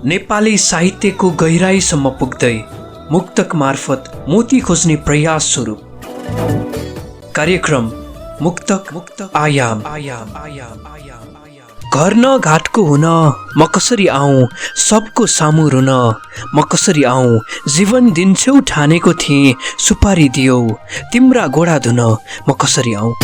नेपाली साहित्यको गहिराईसम्म पुग्दै मुक्तक मार्फत मोती खोज्ने प्रयास स्वरूप कार्यक्रम मुक्तक आयाम। घर न घाटको हुन म कसरी आऊँ, सबको सामु रुन म कसरी आऊँ। जीवन दिन्छौ ठानेको थिएँ, सुपारी दियौ तिम्रा गोडा धुन म कसरी आऊँ।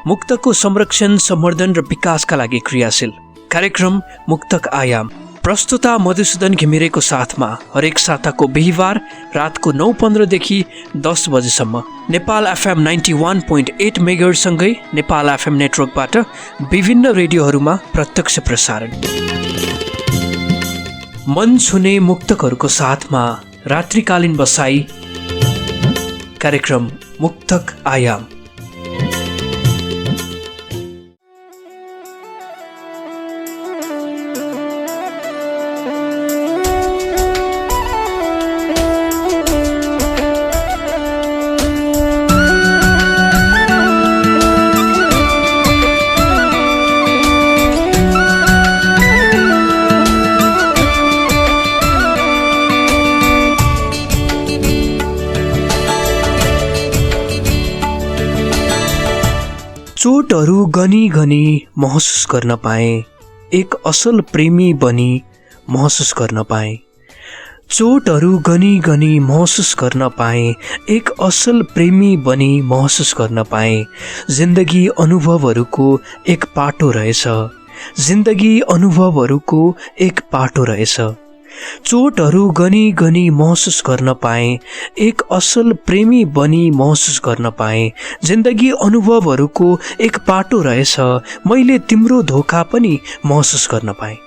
मुक्तको संरक्षण, सम्वर्धन र विकासका लागि क्रियाशील कार्यक्रम मुक्तक आयाम। प्रस्तुता मधुसूदन घिमिरेको साथमा हरेक साताको बिहिबार रातको 9:15 देखि 10 बजेसम्म नेपाल एफएम 91.8 मेगाहर्जसँगै नेपाल एफएम नेटवर्कबाट विभिन्न रेडियोहरूमा प्रत्यक्ष प्रसारण। मन छुने मुक्तकहरूको साथमा रात्रिकालीन बसाई कार्यक्रम मुक्तक आयाम। चोटहरू गनी गनी महसुस गर्न पाएँ, एक असल प्रेमी बनी महसुस गर्न पाएँ। चोटहरू गनी गनी महसुस गर्न पाएँ, एक असल प्रेमी बनी महसुस गर्न पाएँ। जिन्दगी अनुभवहरूको एक पाटो रहेछ, जिन्दगी अनुभवहरूको एक पाटो रहेछ। चोटहरू गनी गनी महसुस गर्न पाएँ, एक असल प्रेमी बनी महसुस गर्न पाएँ। जिन्दगी अनुभवहरूको एक पाटो रहेछ, मैले तिम्रो धोका पनि महसुस गर्न पाएँ।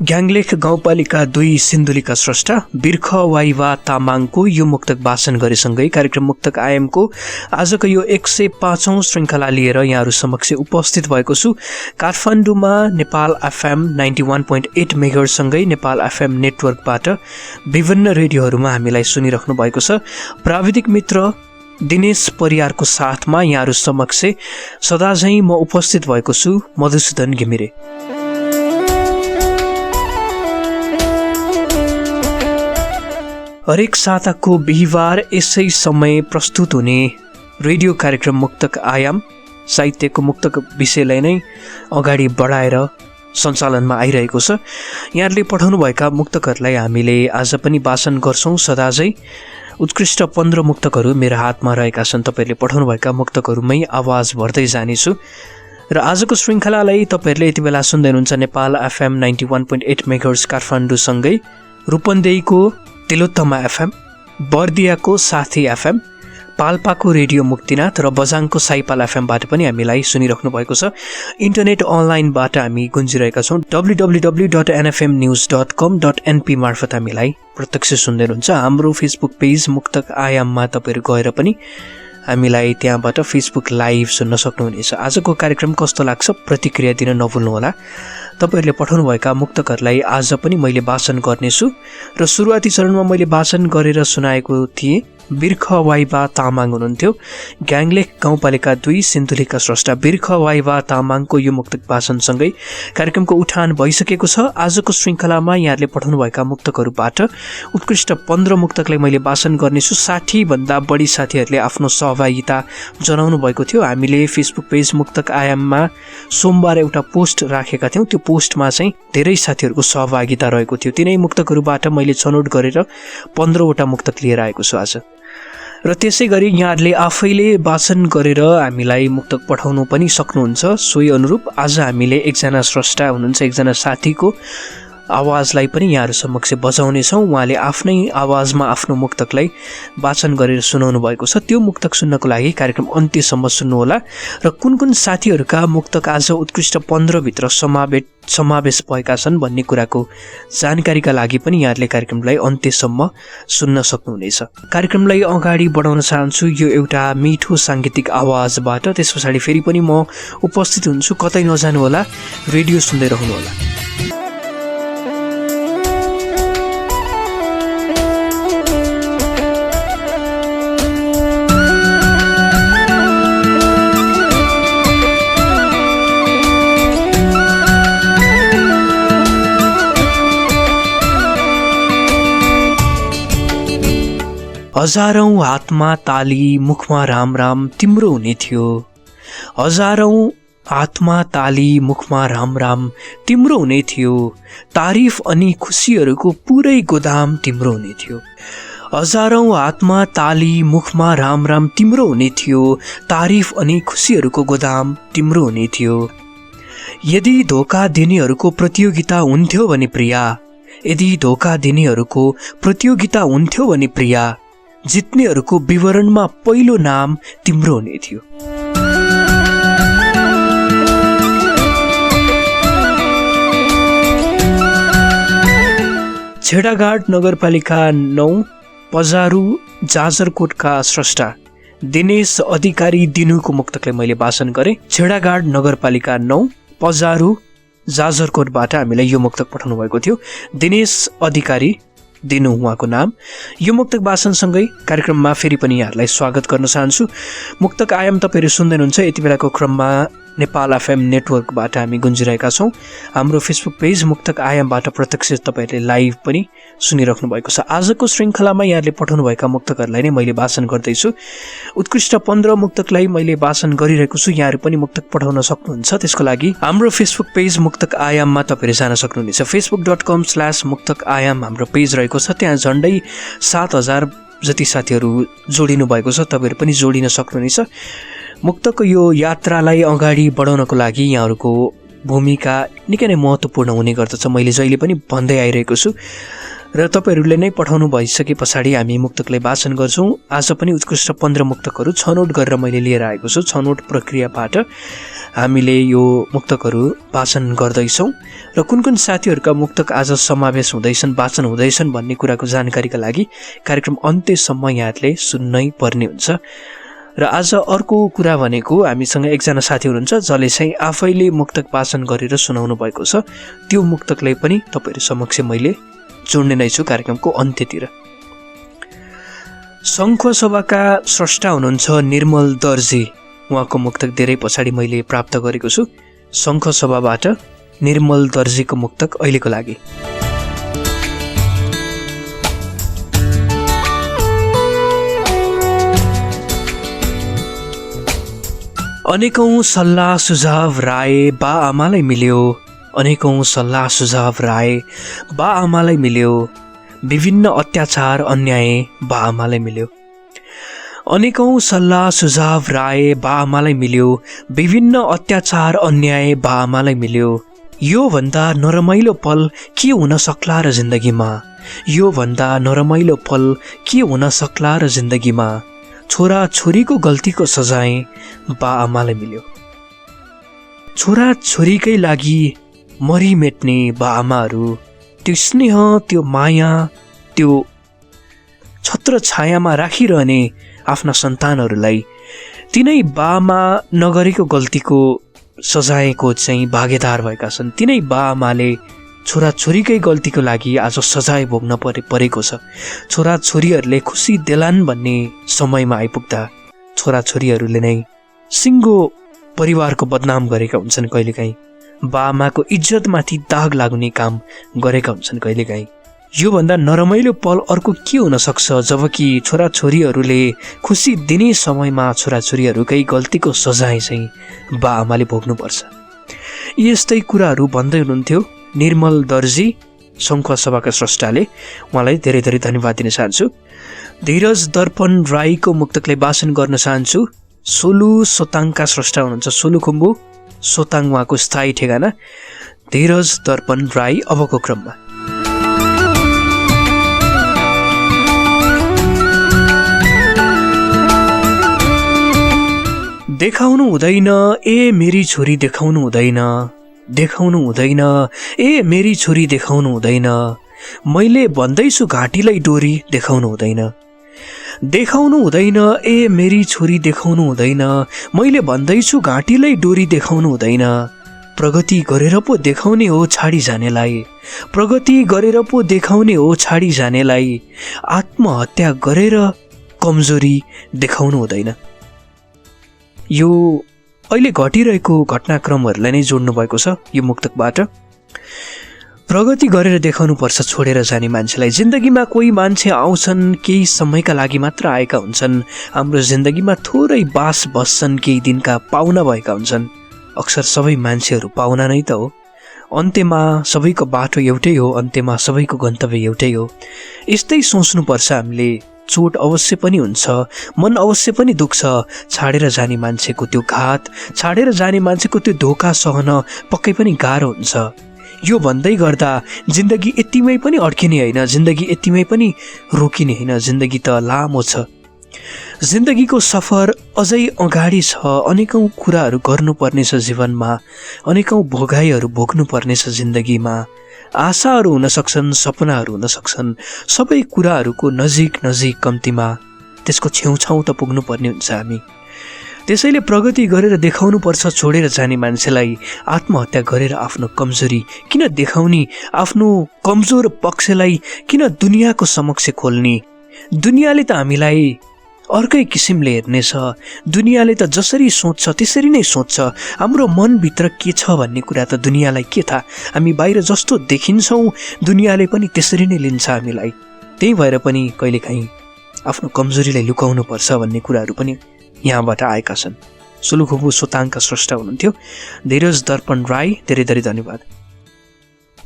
ग्याङलेख गाउँपालिका 2 सिन्धुलीका स्रष्टा बिर्ख वाइवा तामाङको यो मुक्तक वाचन गरेसँगै कार्यक्रम मुक्तक आयामको आजको यो 105औं श्रृङ्खला लिएर यहाँहरू समक्ष उपस्थित भएको छु। काठमाडौँमा नेपाल एफएम 91.8 मेगाहर्जसँगै नेपाल एफएम नेटवर्कबाट विभिन्न रेडियोहरूमा हामीलाई सुनिराख्नु भएको छ। प्राविधिक मित्र दिनेश परियारको साथमा यहाँहरू समक्ष सदाझैँ म उपस्थित भएको छु, मधुसूदन घिमिरे। हरेक साताको बिहिबार यसै समय प्रस्तुत हुने रेडियो कार्यक्रम मुक्तक आयाम साहित्यको मुक्तक विषयलाई नै अगाडि बढाएर सञ्चालनमा आइरहेको छ। यहाँहरूले पठाउनुभएका मुक्तकहरूलाई हामीले आज पनि वाचन गर्छौँ। सदाझै उत्कृष्ट 15 मुक्तकहरू मेरो हातमा रहेका छन्। तपाईँहरूले पठाउनुभएका मुक्तकहरूमै आवाज भर्दै जानेछु र आजको श्रृङ्खलालाई तपाईँहरूले यति बेला सुन्दै हुनुहुन्छ नेपाल एफएम 91.8 मेगाहर्ज काठमाडौँसँगै रूपन्देहीको तिलोत्तमा एफएम, बर्दियाको साथी एफएम, पाल्पाको रेडियो मुक्तिनाथ र बझाङको साइपाल एफएमबाट पनि हामीलाई सुनिराख्नु भएको छ। इन्टरनेट अनलाइनबाट हामी गुन्जिरहेका छौँ। www.nfmnews.com.np मार्फत हामीलाई प्रत्यक्ष सुन्दै हुनुहुन्छ। हाम्रो फेसबुक पेज मुक्तक आयाममा तपाईँहरू गएर पनि हामीलाई त्यहाँबाट फेसबुक लाइभ सुन्न सक्नुहुनेछ। आजको कार्यक्रम कस्तो लाग्छ प्रतिक्रिया दिन नभुल्नुहोला। तपाईँहरूले पठाउनुभएका मुक्तकहरूलाई आज पनि मैले वाचन गर्नेछु र सुरुवाती चरणमा मैले वाचन गरेर सुनाएको थिएँ। बिर्ख वाइवा तामाङ हुनुहुन्थ्यो। ग्याङलेख गाउँपालिका 2 सिन्धुलीका स्रष्टा बिर्ख वाइवा तामाङको यो मुक्तक वाचनसँगै कार्यक्रमको उठान भइसकेको छ। आजको श्रृङ्खलामा यहाँहरूले पठाउनुभएका मुक्तकहरूबाट उत्कृष्ट 15 मुक्तकलाई मैले वाचन गर्नेछु। 60 भन्दा बढी साथीहरूले आफ्नो सहभागिता जनाउनु भएको थियो। हामीले फेसबुक पेज मुक्तक आयाममा सोमबार एउटा पोस्ट राखेका थियौँ। त्यो पोस्टमा चाहिँ धेरै साथीहरूको सहभागिता रहेको थियो। तिनै मुक्तकहरूबाट मैले छनौट गरेर 15वटा मुक्तक लिएर आएको छु आज। र त्यसै गरी यहाँहरूले आफैले वाचन गरेर हामीलाई मुक्तक पठाउनु पनि सक्नुहुन्छ। सोही अनुरूप आज हामीले एकजना स्रष्टा हुनुहुन्छ, एकजना साथीको आवाजलाई पनि यहाँहरू समक्ष बजाउनेछौँ। उहाँले आफ्नै आवाजमा आफ्नो मुक्तकलाई वाचन गरेर सुनाउनु भएको छ। त्यो मुक्तक सुन्नको लागि कार्यक्रम अन्त्यसम्म सुन्नुहोला। र कुन कुन साथीहरूका मुक्तक आज उत्कृष्ट 15 भित्र समावेश भएका छन् भन्ने कुराको जानकारीका लागि पनि यहाँहरूले कार्यक्रमलाई अन्त्यसम्म सुन्न सक्नुहुनेछ। कार्यक्रमलाई अगाडि बढाउन चाहन्छु यो एउटा मिठो साङ्गीतिक आवाजबाट। त्यस पछाडि फेरि पनि म उपस्थित हुन्छु। कतै नजानुहोला, रेडियो सुन्दै रहनुहोला। हजारौं हातमा ताली मुखमा राम राम तिम्रो हुने थियो। हजारौं हातमा ताली मुखमा राम राम तिम्रो हुने थियो। तारिफ अनि खुसीहरूको पुरै गोदाम तिम्रो हुने थियो। हजारौं हातमा ताली मुखमा राम राम तिम्रो हुने थियो। तारिफ अनि खुसीहरूको गोदाम तिम्रो हुने थियो। यदि धोका दिनेहरूको प्रतियोगिता हुन्थ्यो भने प्रिया, यदि धोका दिनेहरूको प्रतियोगिता हुन्थ्यो भने प्रिया, जित्नेहरूको विवरणमा पहिलो नाम तिम्रो हुने थियो। छेडाघाट नगरपालिका 9 पजारु जाजरकोटका स्रष्टा दिनेश अधिकारी दिनुको मुक्तकलाई मैले वाचन गरेँ। छेडाघाट नगरपालिका 9 पजारु जाजरकोटबाट हामीलाई यो मुक्तक पठाउनु भएको थियो। दिनेश अधिकारी दिनु उहाँको नाम। यो मुक्तक वाचनसँगै कार्यक्रममा फेरि पनि यहाँहरूलाई स्वागत गर्न चाहन्छु। मुक्तक आयाम तपाईँहरू सुन्दै हुनुहुन्छ। यति बेलाको क्रममा नेपाल एफएम नेटवर्कबाट हामी गुन्जिरहेका छौँ। हाम्रो फेसबुक पेज मुक्तक आयामबाट प्रत्यक्ष तपाईँहरूले लाइभ पनि सुनिराख्नु भएको छ। आजको श्रृङ्खलामा यहाँले पठाउनुभएका मुक्तकहरूलाई नै मैले वाचन गर्दैछु। उत्कृष्ट 15 मुक्तकलाई मैले वाचन गरिरहेको छु। यहाँहरू पनि मुक्तक पठाउन सक्नुहुन्छ। त्यसको लागि हाम्रो फेसबुक पेज मुक्तक आयाममा तपाईँहरू जान सक्नुहुनेछ। facebook.com/मुक्तक आयाम हाम्रो पेज रहेको छ। त्यहाँ झन्डै 7000 जति साथीहरू जोडिनु भएको छ। तपाईँहरू पनि जोडिन सक्नुहुनेछ। मुक्तको यो यात्रालाई अगाडि बढाउनको लागि यहाँहरूको भूमिका निकै नै महत्त्वपूर्ण हुने गर्दछ। मैले जहिले पनि भन्दै आइरहेको छु र तपाईँहरूले नै पठाउनु भइसके पछाडि हामी मुक्तकलाई वाचन गर्छौँ। आज पनि उत्कृष्ट 15 मुक्तकहरू छनौट गरेर मैले लिएर आएको छु। छनौट प्रक्रियाबाट हामीले यो मुक्तकहरू वाचन गर्दैछौँ र कुन कुन साथीहरूका मुक्तक आज समावेश हुँदैछन्, वाचन हुँदैछन् भन्ने कुराको जानकारीका लागि कार्यक्रम अन्त्यसम्म यहाँहरूले सुन्नै पर्ने हुन्छ। र आज अर्को कुरा भनेको हामीसँग एकजना साथी हुनुहुन्छ जसले चाहिँ आफैले मुक्तक वाचन गरेर सुनाउनु भएको छ। त्यो मुक्तकलाई पनि तपाईँहरू समक्ष मैले जोड्ने नै छु कार्यक्रमको अन्त्यतिर। शङ्ख सभाका स्रष्टा हुनुहुन्छ निर्मल दर्जी। उहाँको मुक्तक धेरै पछाडि मैले प्राप्त गरेको छु। शङ्ख सभाबाट निर्मल दर्जीको मुक्तक अहिलेको लागि। अनेकौं सल्लाह सुझाव राय बा आमालाई मिल्यो। अनेकौं सल्लाह सुझाव राय बा आमालाई मिल्यो। विभिन्न अत्याचार अन्याय बा आमालाई मिल्यो। अनेकौं सल्लाह सुझाव राय बा आमालाई मिल्यो। विभिन्न अत्याचार अन्याय बा आमालाई मिल्यो। यो भन्दा नरमाइलो पल के हुन सक्ला र जिन्दगीमा। यो भन्दा नरमाइलो पल के हुन सक्ला र जिन्दगीमा। छोरा छोरीको गल्तीको सजाय बा आमालाई मिल्यो। छोरा छोरीकै लागि मरिमेट्ने बा आमाहरू, त्यो स्नेह, त्यो माया, त्यो छत्र छायामा राखिरहने आफ्ना सन्तानहरूलाई तिनै बा आमा नगरेको गल्तीको सजायको चाहिँ भागीदार भएका छन्। तिनै बा आमाले छोरा छोरीकै गल्तीको लागि आज सजाय भोग्न परेको छ। छोरा छोरीहरूले खुसी देलान् भन्ने समयमा आइपुग्दा छोरा छोरीहरूले नै सिङ्गो परिवारको बदनाम गरेका हुन्छन्। कहिलेकाहीँ बा आमाको इज्जतमाथि दाग लाग्ने काम गरेका हुन्छन्। कहिलेकाहीँ योभन्दा नरमाइलो पल अर्को के हुन सक्छ जबकि छोरा छोरीहरूले खुसी दिने समयमा छोरा छोरीहरूकै गल्तीको सजाय चाहिँ बा आमाले भोग्नुपर्छ। यस्तै कुराहरू भन्दै हुनुहुन्थ्यो निर्मल दर्जी शङ्ख सभाका स्रष्टाले। उहाँलाई धेरै धेरै धन्यवाद दिन चाहन्छु। धीरज दर्पण राईको मुक्तकलाई वाचन गर्न चाहन्छु। सोलु सोताङका स्रष्टा हुनुहुन्छ। सोलुखुम्बु सोताङ उहाँको स्थायी ठेगाना। धीरज दर्पण राई अबको क्रममा। देखाउनु हुँदैन ए मेरी छोरी, देखाउनु हुँदैन, देखाउनु हुँदैन ए मेरी छोरी, देखाउनु हुँदैन। मैले भन्दैछु घाँटीलाई डोरी, देखाउनु हुँदैन। देखाउनु हुँदैन ए मेरी छोरी, देखाउनु हुँदैन। मैले भन्दैछु घाँटीलाई डोरी, देखाउनु हुँदैन। प्रगति गरेर पो देखाउने हो छाडी जानेलाई। प्रगति गरेर पो देखाउने हो छाडी जानेलाई। आत्महत्या गरेर कमजोरी देखाउनु हुँदैन। यो अहिले घटिरहेको घटनाक्रमहरूलाई नै जोड्नु भएको छ यो मुक्तकबाट। प्रगति गरेर देखाउनुपर्छ छोडेर जाने मान्छेलाई। जिन्दगीमा कोही मान्छे आउँछन्, केही समयका लागि मात्र आएका हुन्छन्। हाम्रो जिन्दगीमा थोरै बास बस्छन्, केही दिनका पाहुना भएका हुन्छन्। अक्सर सबै मान्छेहरू पाहुना नै त हो। अन्त्यमा सबैको बाटो एउटै हो, अन्त्यमा सबैको गन्तव्य एउटै हो। यस्तै सोच्नुपर्छ हामीले। चोट अवश्य पनि हुन्छ, मन अवश्य पनि दुख्छ। छाडेर जाने मान्छेको त्यो घात, छाडेर जाने मान्छेको त्यो धोका सहन पक्कै पनि गाह्रो हुन्छ। यो भन्दै गर्दा जिन्दगी यतिमै पनि अड्किने होइन, जिन्दगी यतिमै पनि रोकिने होइन। जिन्दगी त लामो छ, जिन्दगीको सफर अझै अगाडि छ। अनेकौं कुराहरू गर्नुपर्नेछ जीवनमा, अनेकौं भोगाइहरू भोग्नुपर्नेछ जिन्दगीमा। आशाहरू हुन सक्छन्, सपनाहरू हुन सक्छन्, सबै कुराहरूको नजिक नजिक कम्तीमा त्यसको छेउछाउ त पुग्नुपर्ने हुन्छ हामी। त्यसैले प्रगति गरेर देखाउनुपर्छ छोडेर जाने मान्छेलाई। आत्महत्या गरेर आफ्नो कमजोरी किन देखाउने, आफ्नो कमजोर पक्षलाई किन दुनियाँको समक्ष खोल्ने। दुनियाँले त हामीलाई अर्कै किसिमले हेर्नेछ। दुनियाँले त जसरी सोच्छ त्यसरी नै सोच्छ। हाम्रो मनभित्र के छ भन्ने कुरा त दुनियाँलाई के थाहा। हामी बाहिर जस्तो देखिन्छौँ दुनियाँले पनि त्यसरी नै लिन्छ हामीलाई। त्यही भएर पनि कहिलेकाहीँ आफ्नो कमजोरीलाई लुकाउनुपर्छ भन्ने कुराहरू पनि यहाँबाट आएका छन्। सुलुखुबु सोताङका स्रष्टा हुनुहुन्थ्यो धीरज दर्पण राई, धेरै धेरै धन्यवाद।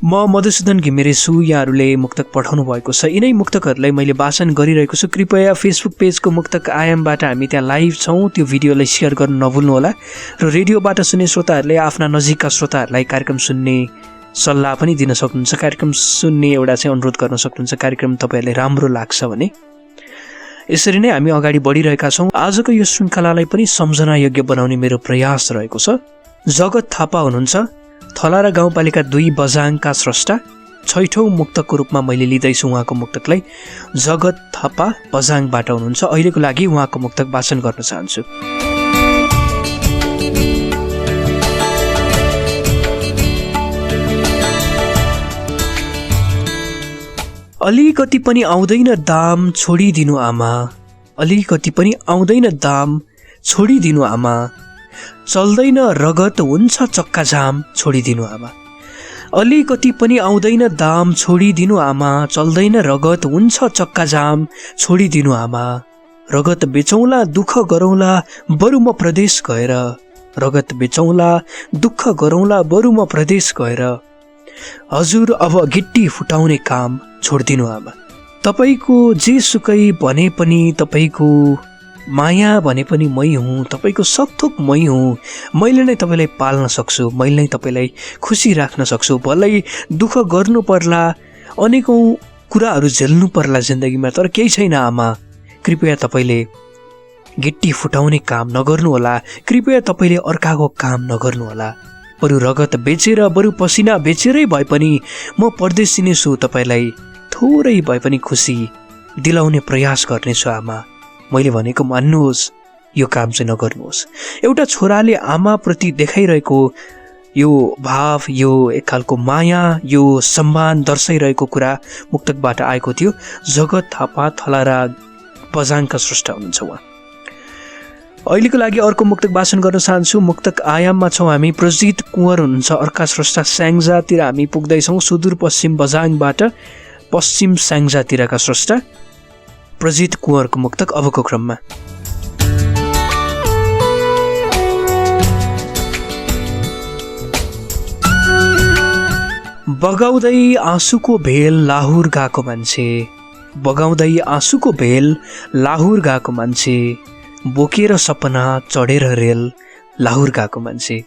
म मधुसूदन घिमिरे छु। यहाँहरूले मुक्तक पठाउनु भएको छ, यिनै मुक्तकहरूलाई मैले वाचन गरिरहेको छु। कृपया फेसबुक पेजको मुक्तक आयामबाट हामी त्यहाँ लाइभ छौँ, त्यो भिडियोलाई सेयर गर्नु नभुल्नुहोला। र रेडियोबाट सुन्ने श्रोताहरूले आफ्ना नजिकका श्रोताहरूलाई कार्यक्रम सुन्ने सल्लाह पनि दिन सक्नुहुन्छ। कार्यक्रम सुन्ने एउटा चाहिँ अनुरोध गर्न सक्नुहुन्छ, कार्यक्रम तपाईँहरूलाई राम्रो लाग्छ भने। यसरी नै हामी अगाडि बढिरहेका छौँ। आजको यो श्रृङ्खलालाई पनि सम्झना योग्य बनाउने मेरो प्रयास रहेको छ। जगत थापा हुनुहुन्छ, थलारा गाउँपालिका 2 बझाङका स्रष्टा। 6औं मुक्तकको रूपमा मैले लिँदैछु उहाँको मुक्तकलाई। जगत थापा बझाङबाट हुनुहुन्छ। अहिलेको लागि उहाँको मुक्तक वाचन गर्न चाहन्छु। अलिकति पनि आउँदैन दाम छोडिदिनु आमा, अलिकति पनि आउँदैन दाम छोडिदिनु आमा, चल्दैन रगत हुन्छ चक्काजाम छोडिदिनु आमा। अलिकति पनि आउँदैन दाम छोडिदिनु आमा, चल्दैन रगत हुन्छ चक्काजाम छोडिदिनु आमा। रगत बेचौँला दुःख गरौँला बरु म प्रदेश गएर, रगत बेचौँला दुःख गरौँला बरु म प्रदेश गएर। हजुर अब गिट्टी फुटाउने काम छोडिदिनु आमा। तपाईँको जे सुकै भने पनि, तपाईँको माया भने पनि मै हुँ, तपाईँको सबथोक मै हुँ। मैले नै तपाईँलाई पाल्न सक्छु, मैले नै तपाईँलाई खुसी राख्न सक्छु। भलै दुःख गर्नु पर्ला, अनेकौँ कुराहरू झेल्नु पर्ला जिन्दगीमा, तर केही छैन आमा। कृपया तपाईँले गिट्टी फुटाउने काम नगर्नुहोला, कृपया तपाईँले अर्काको काम नगर्नुहोला। बरु रगत बेचेर, बरु पसिना बेचेरै भए पनि म परदेशी नै छु, तपाईँलाई थोरै भए पनि खुसी दिलाउने प्रयास गर्नेछु आमा। मैले भनेको मान्नुहोस्, यो काम चाहिँ नगर्नुहोस्। एउटा छोराले आमाप्रति देखाइरहेको यो भाव, यो एक खालको माया, यो सम्मान दर्शाइरहेको कुरा मुक्तकबाट आएको थियो। जगत थापा थलारा बझाङका स्रष्टा हुनुहुन्छ उहाँ। अहिलेको लागि अर्को मुक्तक वाचन गर्न चाहन्छु। मुक्तक आयाममा छौँ हामी। प्रजित कुँवर हुनुहुन्छ, अर्का स्रष्टा स्याङ्जातिर हामी पुग्दैछौँ। सुदूरपश्चिम बझाङबाट पश्चिम स्याङ्जातिरका स्रष्टा प्रजित कुँवरको मुक्तक अबको क्रममा। बगाउँदै आँसुको भेल लाहुर गएको मान्छे, बगाउँदै आँसुको भेल लाहुर गएको मान्छे, बोकेर सपना चढेर रेल लाहुर गएको मान्छे।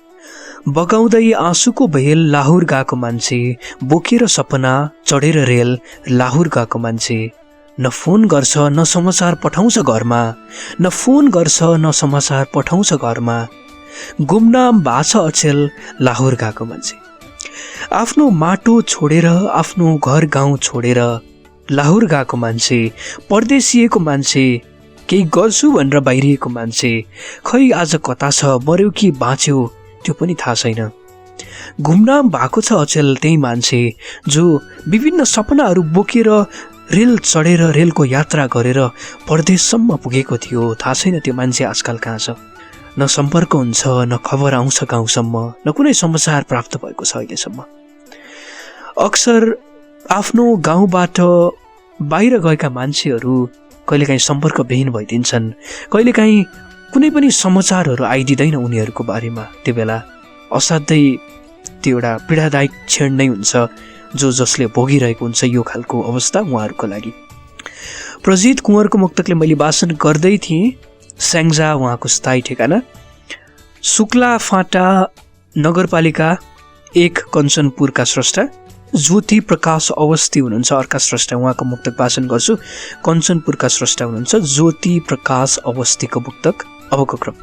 बगाउँदै आँसुको भेल लाहुर गएको मान्छे, बोकेर सपना चढेर रेल लाहुर गएको मान्छे। न फोन गर्छ न समाचार पठाउँछ घरमा, न फोन गर्छ न समाचार पठाउँछ घरमा। गुमनाम भाछ अचेल लाहुर गएको मान्छे। आफ्नो माटो छोडेर, आफ्नो घर गाउँ छोडेर लाहुर गएको मान्छे, परदेशिएको मान्छे, केही गर्छु भनेर बाहिरिएको मान्छे। खै आज कता छ, मर्यो कि बाँच्यो त्यो पनि थाहा छैन। गुमनाम भएको छ अचेल त्यही मान्छे जो विभिन्न सपनाहरू बोकेर रेल चढेर, रेलको यात्रा गरेर परदेशसम्म पुगेको थियो। थाहा छैन त्यो मान्छे आजकल कहाँ छ। न सम्पर्क हुन्छ, न खबर आउँछ गाउँसम्म, न कुनै समाचार प्राप्त भएको छ अहिलेसम्म। अक्सर आफ्नो गाउँबाट बाहिर गएका मान्छेहरू कहिलेकाहीँ सम्पर्कविहीन भइदिन्छन्। कहिलेकाहीँ कुनै पनि समाचारहरू आइदिँदैन उनीहरूको बारेमा। त्यो बेला असाध्यै त्यो एउटा पीडादायक क्षण नै हुन्छ जसले भोगिरहेको हुन्छ यो खालको अवस्था उहाँहरूको लागि। प्रजित कुँवरको मुक्तकले मैले वाचन गर्दै थिएँ। स्याङ्जा उहाँको स्थायी ठेगाना शुक्ला फाटा नगरपालिका 1 कञ्चनपुरका स्रष्टा ज्योति प्रकाश अवस्थी हुनुहुन्छ अर्का स्रष्टा। उहाँको मुक्तक वाचन गर्छु। कञ्चनपुरका स्रष्टा हुनुहुन्छ ज्योति प्रकाश अवस्थीको मुक्तक अबको क्रम।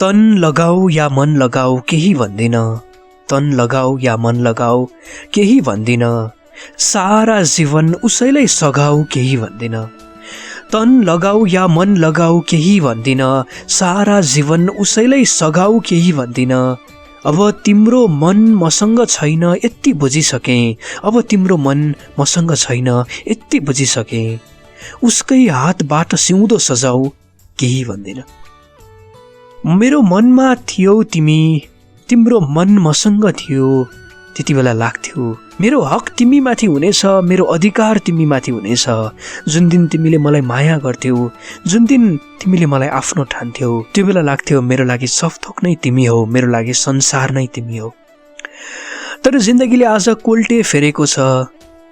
तन लगाऊ या मन लगाऊ केही भन्दिन, तन लगाऊ या मन लगाऊ केही भन्दिन, सारा जीवन उसैलाई सघाऊ केही भन्दिन, तन लगाऊ या मन लगाऊ केही भन्दिन, सारा जीवन उसैलाई सघाऊ केही भन्दिन। अब तिम्रो मन मसँग छैन यति बुझिसकेँ, अब तिम्रो मन मसँग छैन यति बुझिसकेँ, उसकै हातबाट सिउँदो सजाऊ केही भन्दिन। मेरो मनमा थियौ तिमी, तिम्रो मन मसँग थियो, त्यति बेला लाग्थ्यो मेरो हक तिमीमाथि हुनेछ, मेरो अधिकार तिमीमाथि हुनेछ। जुन दिन तिमीले मलाई माया गर्थ्यौ, जुन दिन तिमीले मलाई आफ्नो ठान्थ्यौ, त्यो बेला लाग्थ्यो मेरो लागि सब थोक नै तिमी हो, मेरो लागि संसार नै तिमी हो। तर जिन्दगीले आज कोल्टे फेरेको छ,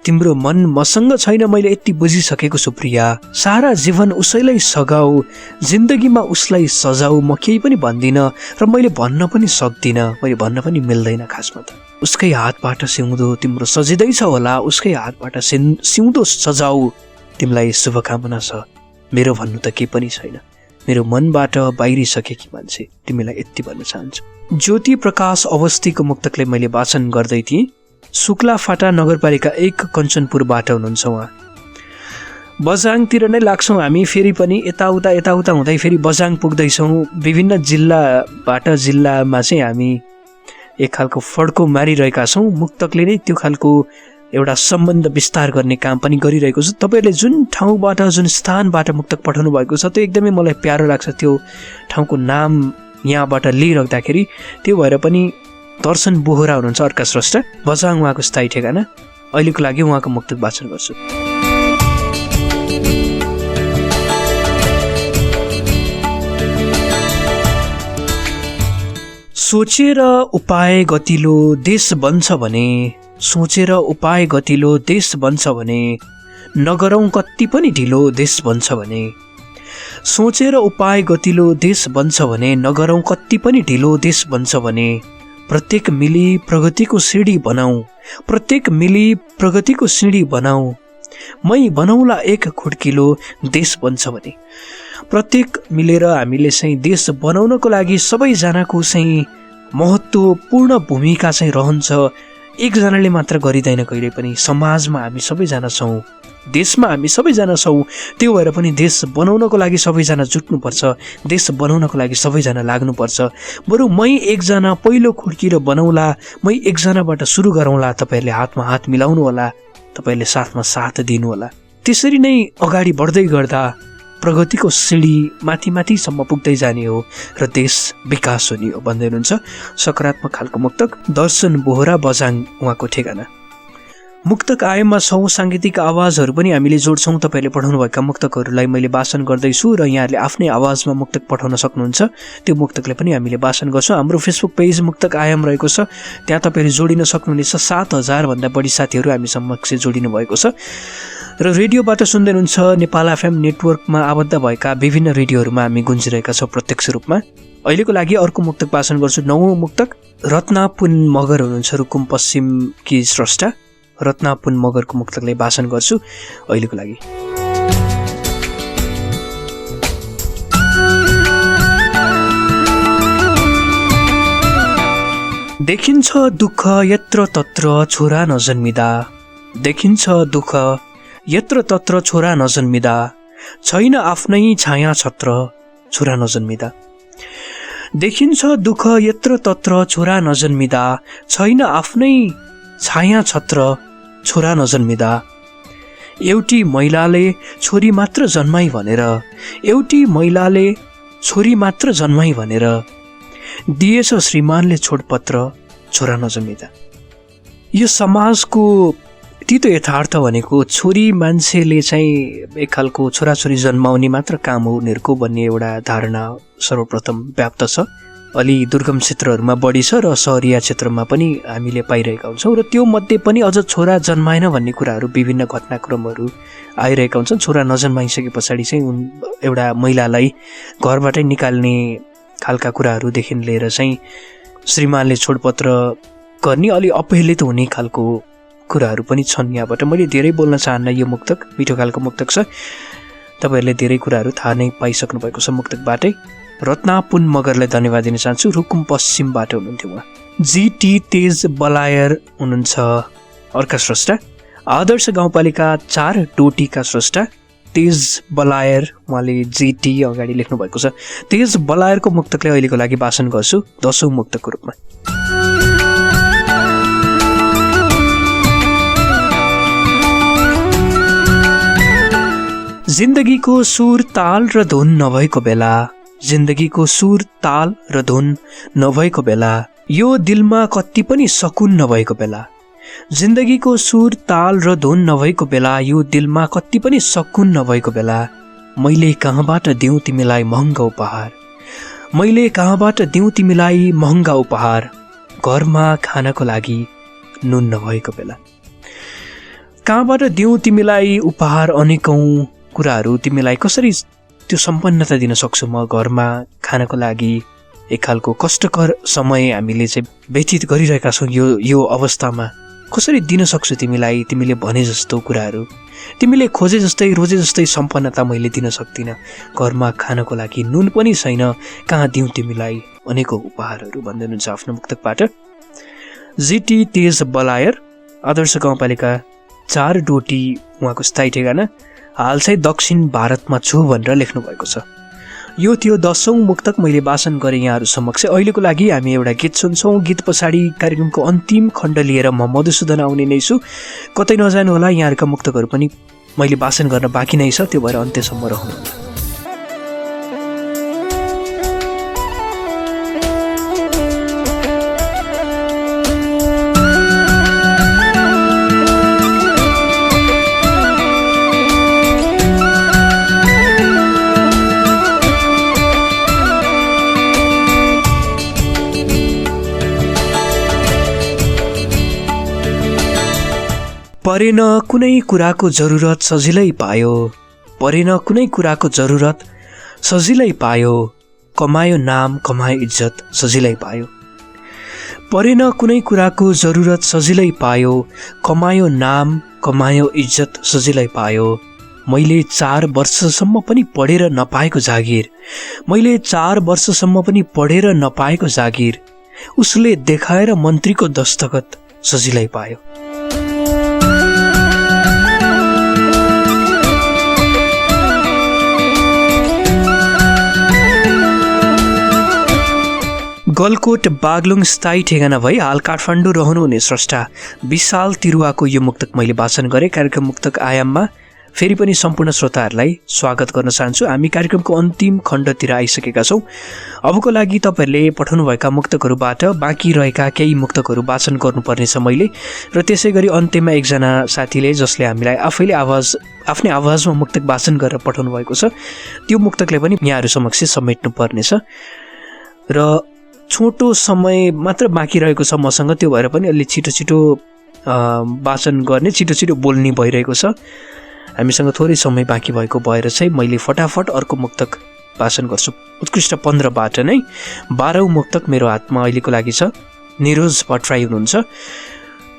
तिम्रो मन मसँग छैन मैले यति बुझिसकेको छु प्रिया, सारा जीवन उसैलाई सघाऊ, जिन्दगीमा उसलाई सजाऊ म केही पनि भन्दिनँ र मैले भन्न पनि सक्दिनँ, मैले भन्न पनि मिल्दैन खासमा त। उसकै हातबाट सिउँदो तिम्रो सजिँदैछ होला, उसकै हातबाट सिउँदो सजाऊ, तिमीलाई शुभकामना छ, मेरो भन्नु त केही पनि छैन, मेरो मनबाट बाहिरिसकेकी मान्छे तिमीलाई यति भन्न चाहन्छु। ज्योति प्रकाश अवस्थीको मुक्तकले मैले वाचन गर्दै थिएँ। शुक्ला फाटा नगरपालिका 1 कञ्चनपुरबाट हुनुहुन्छ उहाँ। बझाङतिर नै लाग्छौँ हामी, फेरि पनि यताउता हुँदै फेरि बझाङ पुग्दैछौँ। विभिन्न जिल्लाबाट जिल्लामा चाहिँ हामी एक खालको फड्को मारिरहेका छौँ। मुक्तकले नै त्यो खालको एउटा सम्बन्ध विस्तार गर्ने काम पनि गरिरहेको छ। तपाईँहरूले जुन ठाउँबाट जुन स्थानबाट मुक्तक पठाउनु भएको छ त्यो एकदमै मलाई प्यारो लाग्छ। त्यो ठाउँको नाम यहाँबाट लिइराख्दाखेरि त्यो भएर पनि दर्शन बोहरा हुनुहुन्छ अर्का स्रष्टा, बझाङ उहाँको स्थायी ठेगाना। अहिलेको लागि उहाँको मुक्तक वाचन गर्छु। सोचेर उपाय गतिलो देश बन्छ भने, सोचेर उपाय गतिलो देश बन्छ भने, नगरौँ कति पनि ढिलो देश बन्छ भने, सोचेर उपाय गतिलो देश बन्छ भने, नगरौँ कति पनि ढिलो देश बन्छ भने, प्रत्येक मिली प्रगतिको सिँढी बनाऊ, प्रत्येक मिली प्रगतिको सिँढी बनाऊ, मै बनाउला एक खुड्किलो देश बन्छ भने। प्रत्येक मिलेर हामीले चाहिँ देश बनाउनको लागि सबैजनाको चाहिँ महत्त्वपूर्ण भूमिका चाहिँ रहन्छ। एकजनाले मात्र गरिँदैन कहिले पनि। समाजमा हामी सबैजना छौँ, देशमा हामी सबैजना छौँ, त्यो भएर पनि देश बनाउनको लागि सबैजना जुट्नुपर्छ, देश बनाउनको लागि सबैजना लाग्नुपर्छ। बरु मै एकजना पहिलो खुड्किलो बनाउला, मै एकजनाबाट सुरु गरौँला, तपाईँहरूले हातमा हात मिलाउनु होला, तपाईँहरूले साथमा साथ दिनु होला। त्यसरी नै अगाडि बढ्दै गर्दा प्रगतिको सिँढी माथि माथिसम्म पुग्दै जाने हो र देश विकास हुने हो भन्दै हुनुहुन्छ। सकारात्मक खालको मुक्तक, दर्शन बोहरा, बझाङ उहाँको ठेगाना। मुक्तक आयाममा छौँ। साङ्गीतिक आवाजहरू पनि हामीले जोड्छौँ। तपाईँहरूले पठाउनुभएका मुक्तकहरूलाई मैले वाचन गर्दैछु र यहाँहरूले आफ्नै आवाजमा मुक्तक पठाउन सक्नुहुन्छ। त्यो मुक्तकले पनि हामीले वाचन गर्छौँ। हाम्रो फेसबुक पेज मुक्तक आयाम रहेको छ, त्यहाँ तपाईँहरूले जोडिन सक्नुहुनेछ। 7,000 भन्दा बढी साथीहरू हामी समक्ष जोडिनु भएको छ र रेडियोबाट सुन्दै हुनुहुन्छ। नेपाल FM नेटवर्कमा आबद्ध भएका विभिन्न रेडियोहरूमा हामी गुन्जिरहेका छौँ प्रत्यक्ष रूपमा। अहिलेको लागि अर्को मुक्तक वाचन गर्छु। 9औं मुक्तक रत्नापुन मगर हुनुहुन्छ, रुकुम पश्चिमकी स्रष्टा रत्नापुन मगरको मुक्तकलाई वाचन गर्छु अहिलेको लागि। देखिन्छ दुःख यत्र तत्र छोरा नजन्मिदा, देखिन्छ दुःख यत्र तत्र छोरा नजन्मिदा, छैन आफ्नै छाया छत्र छोरा नजन्मिदा। देखिन्छ दुःख यत्र तत्र छोरा नजन्मिदा, छैन आफ्नै छाया छत्र छोरा नजन्मिदा। एउटी महिलाले छोरी मात्र जन्माई भनेर, एउटी महिलाले छोरी मात्र जन्माई भनेर दिएछ श्रीमानले छोडपत्र छोरा नजन्मिँदा। यो समाजको तितो यथार्थ भनेको छोरी मान्छेले चाहिँ एक खालको छोराछोरी जन्माउने मात्र काम हो उनीहरूको भन्ने एउटा धारणा सर्वप्रथम व्याप्त छ। अलि दुर्गम क्षेत्रहरूमा बढी छ र सहरिया क्षेत्रमा पनि हामीले पाइरहेका हुन्छौँ र त्यो मध्ये पनि अझ छोरा जन्माएन भन्ने कुराहरू विभिन्न घटनाक्रमहरू आइरहेका हुन्छन्। छोरा नजन्माइसके पछाडि चाहिँ एउटा महिलालाई घरबाटै निकाल्ने खालका कुराहरूदेखि लिएर चाहिँ श्रीमानले छोडपत्र गर्ने अलि अपहेलित हुने खालको कुराहरू पनि छन्। यहाँबाट मैले धेरै बोल्न चाहन्न, यो मुक्तक मिठो खालको मुक्तक छ। तपाईँहरूले धेरै कुराहरू थाहा नै पाइसक्नु भएको छ मुक्तकबाटै। रत्ना पुन मगरलाई धन्यवाद दिन चाहन्छु, रुकुम पश्चिमबाट हुनुहुन्थ्यो उहाँ। जीटी तेज बलायर हुनुहुन्छ अर्का स्रष्टा। आदर्श गाउँपालिका 4 डोटीका स्रष्टा तेज बलायर, उहाँले जीटी अगाडि लेख्नु भएको छ। तेज बलायरको मुक्तकलाई अहिलेको लागि वाचन गर्छु 10औं मुक्तकको रूपमा। जिन्दगीको सुर ताल र धुन नभएको बेला, जिन्दगीको सुर ताल र धुन नभएको बेला, यो दिलमा कति पनि सकून नभएको बेला, जिन्दगीको सुर ताल र धुन नभएको बेला, यो दिलमा कति पनि सकून नभएको बेला, मैले कहाँबाट दिउँ तिमीलाई महँगा उपहार, मैले कहाँबाट दिउँ तिमीलाई महँगा उपहार, घरमा खानको लागि नुन नभएको बेला। कहाँबाट दिउँ तिमीलाई उपहार, अनेकौं कुराहरू तिमीलाई कसरी त्यो सम्पन्नता दिन सक्छु म। घरमा खानको लागि एक खालको कष्टकर समय हामीले चाहिँ व्यतीत गरिरहेका छौँ। यो अवस्थामा कसरी दिन सक्छु तिमीलाई, तिमीले भने जस्तो कुराहरू, तिमीले खोजे जस्तै रोजे जस्तै सम्पन्नता मैले दिन सक्दिनँ। घरमा खानको लागि नुन पनि छैन, कहाँ दिउँ तिमीलाई अनेकौं उपहारहरू भन्दै हुनुहुन्छ आफ्नो मुक्तकबाट। जीटी तेज बलायर, आदर्श गाउँपालिका 4 डोटी उहाँको स्थायी ठेगाना। हाल चाहिँ दक्षिण भारतमा छु भनेर लेख्नु भएको छ। यो थियो 10औं मुक्तक मैले वाचन गरेँ यहाँहरू समक्ष। अहिलेको लागि हामी एउटा गीत सुन्छौँ। गीत पछाडि कार्यक्रमको अन्तिम खण्ड लिएर म मधुसूदन आउने नै छु। कतै नजानु होला, यहाँहरूका मुक्तकहरू पनि मैले वाचन गर्न बाँकी नै छ, त्यो भएर अन्त्यसम्म रहनु। परेन कुनै कुराको जरुरत सजिलै पायो, परेन कुनै कुराको जरुरत सजिलै पायो, कमायो नाम कमायो इज्जत सजिलै पायो, परेन कुनै कुराको जरुरत सजिलै पायो, कमायो नाम कमायो इज्जत सजिलै पायो, मैले 4 वर्षसम्म पनि पढेर नपाएको जागिर, मैले 4 वर्षसम्म पनि पढेर नपाएको जागिर, उसले देखाएर मन्त्रीको दस्तखत सजिलै पायो। गलकोट बागलुङ स्थायी ठेगाना भई हाल काठमाडौँ रहनुहुने स्रष्टा विशाल तिरुवाको यो मुक्तक मैले वाचन गरेँ। कार्यक्रम मुक्तक आयाममा फेरि पनि सम्पूर्ण श्रोताहरूलाई स्वागत गर्न चाहन्छु। हामी कार्यक्रमको अन्तिम खण्डतिर आइसकेका छौँ। अबको लागि तपाईँहरूले पठाउनुभएका मुक्तकहरूबाट बाँकी रहेका केही मुक्तकहरू वाचन गर्नुपर्नेछ मैले, र त्यसै गरी अन्त्यमा एकजना साथीले जसले हामीलाई आफ्नै आवाजमा मुक्तक वाचन गरेर पठाउनु भएको छ, त्यो मुक्तकले पनि यहाँहरू समक्ष समेट्नु पर्नेछ। र छोटो समय मात्र बाँकी रहेको छ मसँग, त्यो भएर पनि अलि छिटो वाचन गर्ने, छिटो बोल्ने भइरहेको छ। हामीसँग थोरै समय बाँकी भएको भएर चाहिँ मैले फटाफट अर्को मुक्तक वाचन गर्छु। उत्कृष्ट 15बाट नै 12औं मुक्तक मेरो हातमा अहिलेको लागि छ। निरोज भट्टराई हुनुहुन्छ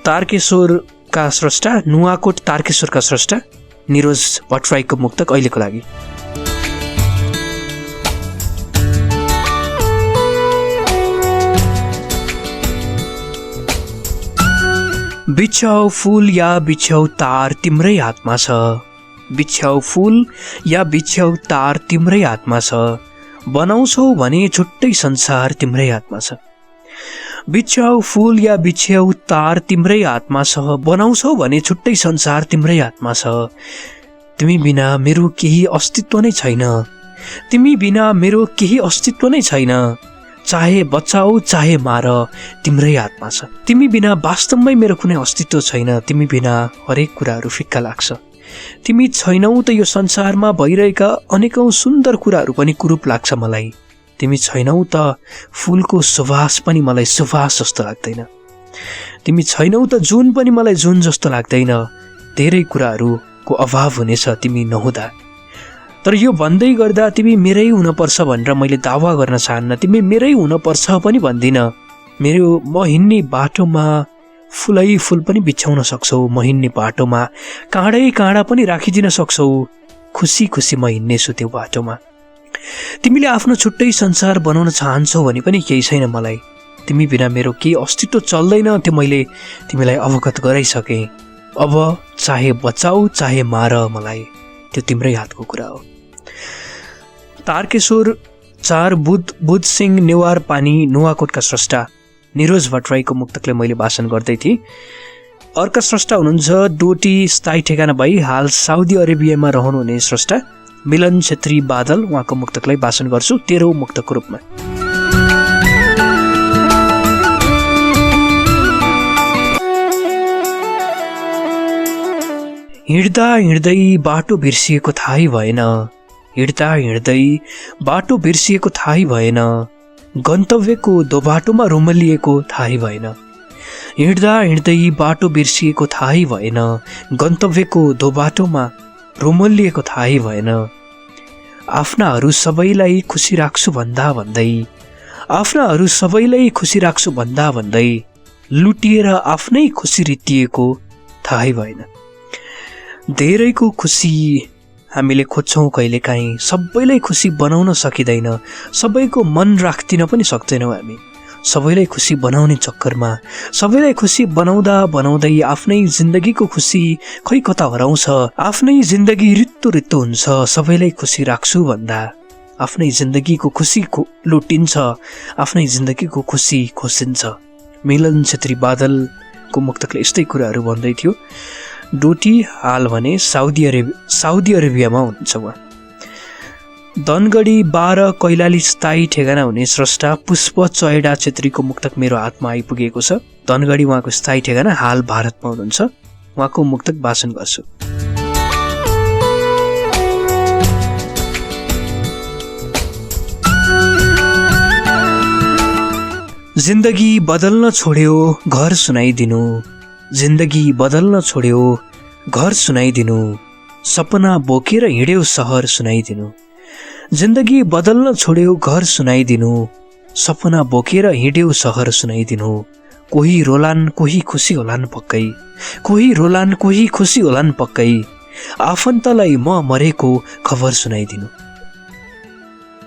तारकेश्वरका स्रष्टा, नुवाकोट तारकेश्वरका स्रष्टा निरोज भट्टराईको मुक्तक अहिलेको लागि। बिछ्याउ फूल या बिछ्याउ तार तिम्रै हातमा छ, बिछ्याउ फूल या बिछ्याउ तार तिम्रै हातमा छ, बनाउँछौ भने छुट्टै संसार तिम्रै हातमा छ, बिछ्याउ फूल या बिछ्याउ तार तिम्रै हातमा छ, बनाउँछौ भने छुट्टै संसार तिम्रै हातमा छ, तिमी बिना मेरो केही अस्तित्व नै छैन, तिमी बिना मेरो केही अस्तित्व नै छैन, चाहे बचाऊ चाहे मार तिम्रै हातमा छ। तिमी बिना वास्तवमै मेरो कुनै अस्तित्व छैन, तिमी बिना हरेक कुराहरू फिक्का लाग्छ। तिमी छैनौ त यो संसारमा भइरहेका अनेकौं सुन्दर कुराहरू पनि कुरूप लाग्छ मलाई। तिमी छैनौ त फूलको सुवास पनि मलाई सुवास जस्तो लाग्दैन। तिमी छैनौ त जुन पनि मलाई जुन जस्तो लाग्दैन। धेरै कुराहरूको अभाव हुनेछ तिमी नहुँदा। तर यो भन्दै गर्दा तिमी मेरै हुनुपर्छ भनेर मैले दावा गर्न चाहन्न। तिमी मेरै हुनुपर्छ पनि भन्दिन। म हिँड्ने बाटोमा फुलै फुल पनि बिछ्याउन सक्छौ, म हिँड्ने बाटोमा काँडै काँडा पनि राखिदिन सक्छौ। खुसी खुसी म हिँड्नेछु त्यो बाटोमा। तिमीले आफ्नो छुट्टै संसार बनाउन चाहन्छौ भने पनि केही छैन मलाई। तिमी बिना मेरो केही अस्तित्व चल्दैन, त्यो मैले तिमीलाई अवगत गराइसकेँ। अब चाहे बचाऊ चाहे मार मलाई, त्यो तिम्रै हातको कुरा हो। तारकेश्वर 4 बुध सिंह नेवार पानी नुवाकोटका स्रष्टा निरोज भट्टराईको मुक्तकले मैले वाचन गर्दै थिएँ। अर्का स्रष्टा हुनुहुन्छ डोटी स्थायी ठेगाना भई हाल साउदी अरेबियामा रहनुहुने स्रष्टा मिलन छेत्री बादल। उहाँको मुक्तकलाई वाचन गर्छु 13औं मुक्तकको रूपमा। हिँड्दा हिँड्दै बाटो बिर्सिएको थाहै भएन, हिँड्दा हिँड्दै बाटो बिर्सिएको थाहै भएन, गन्तव्यको दोबाटोमा रुमलिएको थाहै भएन। हिँड्दा हिँड्दै बाटो बिर्सिएको थाहै भएन, गन्तव्यको दोबाटोमा रुमलिएको थाहै भएन। आफ्नाहरू सबैलाई खुसी राख्छु भन्दा भन्दै, आफ्नाहरू सबैलाई खुसी राख्छु भन्दा भन्दै लुटिएर आफ्नै खुसी रित्तिएको थाहै भएन। धेरैको खुसी हामीले खोज्छौँ कहिलेकाहीँ, सबैलाई खुसी बनाउन सकिँदैन, सबैको मन राख्दिन पनि सक्दैनौँ हामी। सबैलाई खुसी बनाउने चक्करमा सबैलाई खुसी बनाउँदा बनाउँदै आफ्नै जिन्दगीको खुसी खै कता हराउँछ। आफ्नै जिन्दगी रित्तो रित्तो हुन्छ, सबैलाई खुसी राख्छु भन्दा आफ्नै जिन्दगीको खुसी लुटिन्छ, आफ्नै जिन्दगीको खुसी खोसिन्छ। मिलन छेत्री बादलको मुक्तकले यस्तै कुराहरू भन्दै थियो। डोटी हाल भने साउदी अरेबियामा हुनुहुन्छ उहाँ। धनगढी 12 कैलाली स्थायी ठेगाना हुने स्रष्टा पुष्प चयडा छेत्रीको मुक्तक मेरो हातमा आइपुगेको छ। धनगढी उहाँको स्थायी ठेगाना, हाल भारतमा हुनुहुन्छ। उहाँको मुक्तक वाचन गर्छु। जिन्दगी बदल्न छोड्यो घर सुनाइदिनु, जिन्दगी बदल्न छोड्यो घर सुनाइदिनु, सपना बोकेर हिँड्यो सहर सुनाइदिनु। जिन्दगी बदल्न छोड्यो घर सुनाइदिनु, सपना बोकेर हिँड्यो सहर सुनाइदिनु। कोही रोलान् कोही खुसी होलान् पक्कै, कोही रोलान् कोही खुसी होलान् पक्कै, आफन्तलाई म मरेको खबर सुनाइदिनु।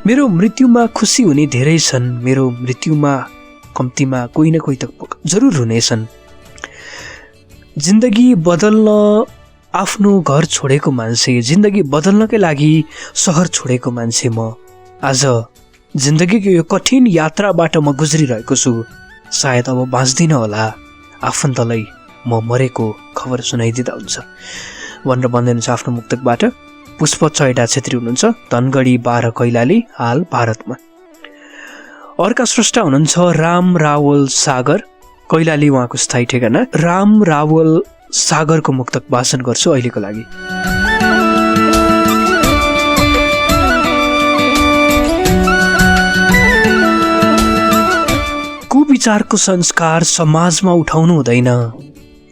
मेरो मृत्युमा खुसी हुने धेरै छन्, मेरो मृत्युमा कम्तीमा कोही न कोही त जरुर हुनेछन्। जिन्दगी बदल्न आफ्नो घर छोडेको मान्छे, जिन्दगी बदल्नकै लागि सहर छोडेको मान्छे म आज जिन्दगीको यो कठिन यात्राबाट म गुज्रिरहेको छु। सायद अब बाँच्दिनँ होला, आफन्तलाई म मरेको खबर सुनाइदिँदा हुन्छ भनेर भन्दै हुनुहुन्छ आफ्नो मुक्तकबाट। पुष्प चयडा छेत्री हुनुहुन्छ, धनगढी 12 कैलाली, हाल भारतमा। अर्का स्रष्टा हुनुहुन्छ राम रावल सागर, कैलाली उहाँको स्थायी ठेगाना। राम रावल सागरको मुक्तक वाचन गर्छु अहिलेको लागि। कुविचारको संस्कार समाजमा उठाउनु हुँदैन,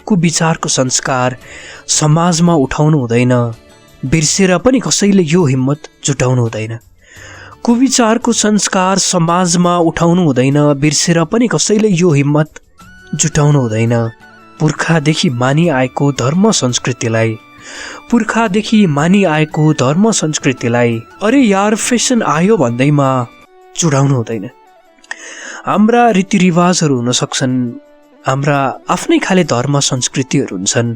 कुविचारको संस्कार समाजमा उठाउनु हुँदैन, बिर्सेर पनि कसैले यो हिम्मत जुटाउनु हुँदैन। कुविचारको संस्कार समाजमा उठाउनु हुँदैन, बिर्सेर पनि कसैले यो हिम्मत जुटाउनु हुँदैन। पुर्खादेखि मानिआएको धर्म संस्कृतिलाई, पुर्खादेखि मानिआएको धर्म संस्कृतिलाई अरे यार फेसन आयो भन्दैमा चुडाउनु हुँदैन। हाम्रा रीतिरिवाजहरू हुन सक्छन्, हाम्रा आफ्नै खाले धर्म संस्कृतिहरू हुन्छन्,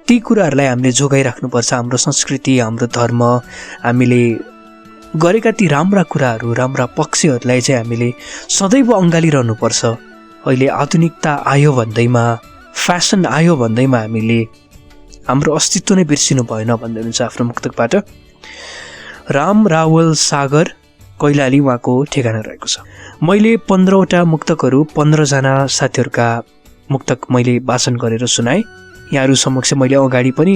ती कुराहरूलाई हामीले जोगाइराख्नुपर्छ। हाम्रो संस्कृति, हाम्रो धर्म, हामीले गरेका ती राम्रा कुराहरू, राम्रा पक्षहरूलाई चाहिँ हामीले सदैव अँगालिरहनुपर्छ। अहिले आधुनिकता आयो भन्दैमा, फ्यासन आयो भन्दैमा हामीले हाम्रो अस्तित्व नै बिर्सिनु भएन भन्दै हुनुहुन्छ आफ्नो मुक्तकबाट। राम रावल सागर कैलाली उहाँको ठेगाना रहेको छ। मैले 15वटा मुक्तकहरू 15 जना साथीहरूका मुक्तक मैले वाचन गरेर सुनाएँ। यहाँहरू समक्ष मैले अगाडि पनि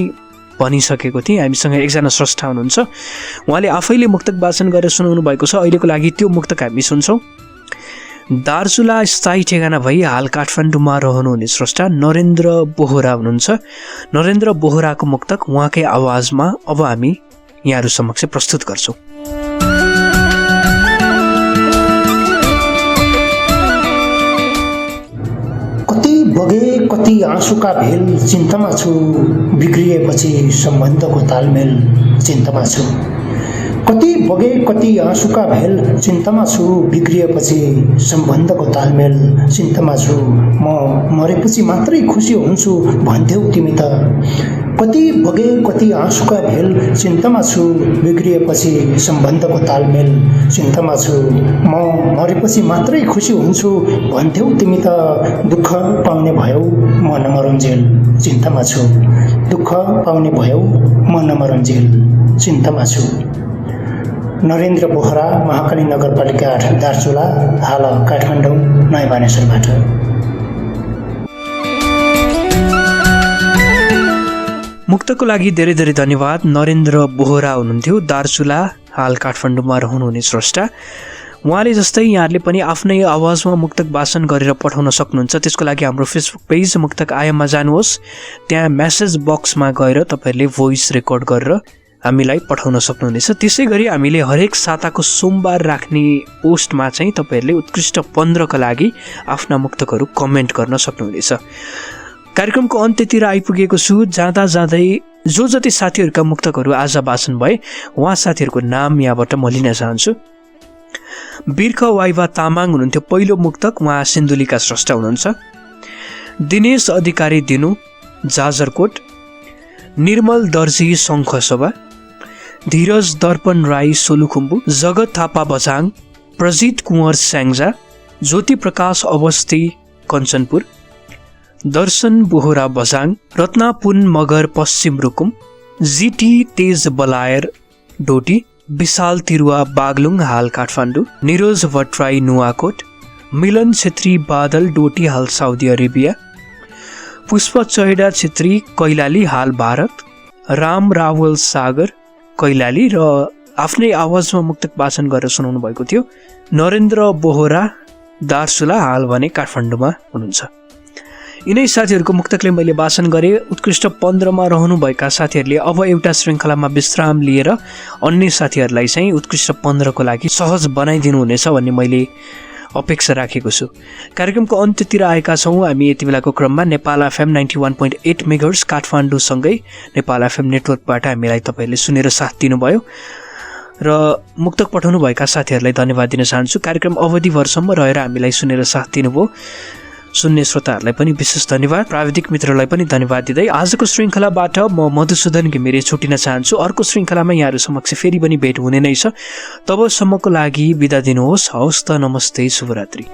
भनिसकेको थिएँ, हामीसँग एकजना स्रष्टा हुनुहुन्छ, उहाँले आफैले मुक्तक वाचन गरेर सुनाउनु भएको छ। अहिलेको लागि त्यो मुक्तक हामी सुन्छौँ। दार्चुला स्थायी ठेगाना भई हाल काठमाडौँमा रहनुहुने स्रष्टा नरेन्द्र बोहरा हुनुहुन्छ। नरेन्द्र बोहराको मुक्तक उहाँकै आवाजमा अब हामी यहाँहरू समक्ष प्रस्तुत गर्छौँ। कति बगे कति आँसुका भेल चिन्तामा छु, बिग्रिएपछि सम्बन्धको तालमेल चिन्तामा छु। कति बगे कति आँसुका भेल चिन्तामा छु, बिग्रिएपछि सम्बन्धको तालमेल चिन्तामा छु। म मरेपछि मात्रै खुसी हुन्छु भन्थ्यौ तिमी त। कति बगे कति आँसुका भेल चिन्तामा छु, बिग्रिएपछि सम्बन्धको तालमेल चिन्तामा छु। म मरेपछि मात्रै खुसी हुन्छु भन्थ्यौ तिमी त। दुःख पाउने भयौ म नमरुन्जेल चिन्तामा छु। दुःख पाउने भयौ म नमरुन्जेल चिन्तामा छु। नरेन्द्र बोहरा, महाकाली नगरपालिका 8 दार्चुला, हाल काठमाडौँ नयाँ बानेश्वरबाट। मुक्तको लागि धेरै धेरै धन्यवाद। नरेन्द्र बोहरा हुनुहुन्थ्यो, दार्चुला, हाल काठमाडौँमा रहनुहुने स्रष्टा। उहाँले जस्तै यहाँहरूले पनि आफ्नै आवाजमा मुक्तक वाचन गरेर पठाउन सक्नुहुन्छ। त्यसको लागि हाम्रो फेसबुक पेज मुक्तक आयाममा जानुहोस्। त्यहाँ मेसेज बक्समा गएर तपाईँहरूले भोइस रेकर्ड गरेर हामीलाई पठाउन सक्नुहुनेछ। त्यसै गरी हामीले हरेक साताको सोमबार राख्ने पोस्टमा चाहिँ तपाईँहरूले उत्कृष्ट 15 का लागि आफ्ना मुक्तकहरू कमेन्ट गर्न सक्नुहुनेछ। कार्यक्रमको अन्त्यतिर आइपुगेको छु। जाँदा जाँदै जो जति साथीहरूका मुक्तकहरू आज वाचन भए उहाँ साथीहरूको नाम यहाँबाट म लिन चाहन्छु। बिर्ख वाइवा तामाङ हुनुहुन्थ्यो पहिलो मुक्तक, उहाँ सिन्धुलीका स्रष्टा हुनुहुन्छ। दिनेश अधिकारी दिनु जाजरकोट, निर्मल दर्जी शङ्खसभा, धीरज दर्पण राई सोलुखुम्बु, जगत थापा बझाङ, प्रजित कुँवर स्याङ्जा, ज्योति प्रकाश अवस्थी कञ्चनपुर, दर्शन बोहरा बझाङ, रत्नापुन मगर पश्चिम रुकुम, जीटी तेज बलायर डोटी, विशाल तिरुवा बागलुङ हाल काठमाडौँ, निरोज भट्टराई नुवाकोट, मिलन छेत्री बादल डोटी हाल साउदी अरेबिया, पुष्प चहेडा छेत्री कैलाली हाल भारत, राम रावल सागर कैलाली र आफ्नै आवाजमा मुक्तक वाचन गरेर सुनाउनु भएको थियो नरेन्द्र बोहरा, दार्चुला, हाल भने काठमाडौँमा हुनुहुन्छ। यिनै साथीहरूको मुक्तकले मैले वाचन गरेँ। उत्कृष्ट 15 मा रहनुभएका साथीहरूले अब एउटा श्रृङ्खलामा विश्राम लिएर अन्य साथीहरूलाई चाहिँ उत्कृष्ट 15 को लागि सहज बनाइदिनु हुनेछ भन्ने मैले अपेक्षा राखेको छु। कार्यक्रमको अन्त्यतिर आएका छौँ हामी यति बेलाको क्रममा। नेपाल एफएम 91.8 मेगाहर्ट्ज काठमाडौँसँगै नेपाल एफएम नेटवर्कबाट हामीलाई तपाईँहरूले सुनेर साथ दिनुभयो र मुक्तक पठाउनुभएका साथीहरूलाई धन्यवाद दिन चाहन्छु। कार्यक्रम अवधिभरसम्म रहेर हामीलाई सुनेर साथ दिनुभयो। सुन्ने श्रोताहरूलाई पनि विशेष धन्यवाद। प्राविधिक मित्रलाई पनि धन्यवाद दिँदै आजको श्रृङ्खलाबाट म मधुसूदन घिमिरे छुटिन चाहन्छु। अर्को श्रृङ्खलामा यहाँहरू समक्ष फेरि पनि भेट हुने नै छ। तबसम्मको लागि बिदा दिनुहोस्। हवस् त, नमस्ते, शुभरात्रि।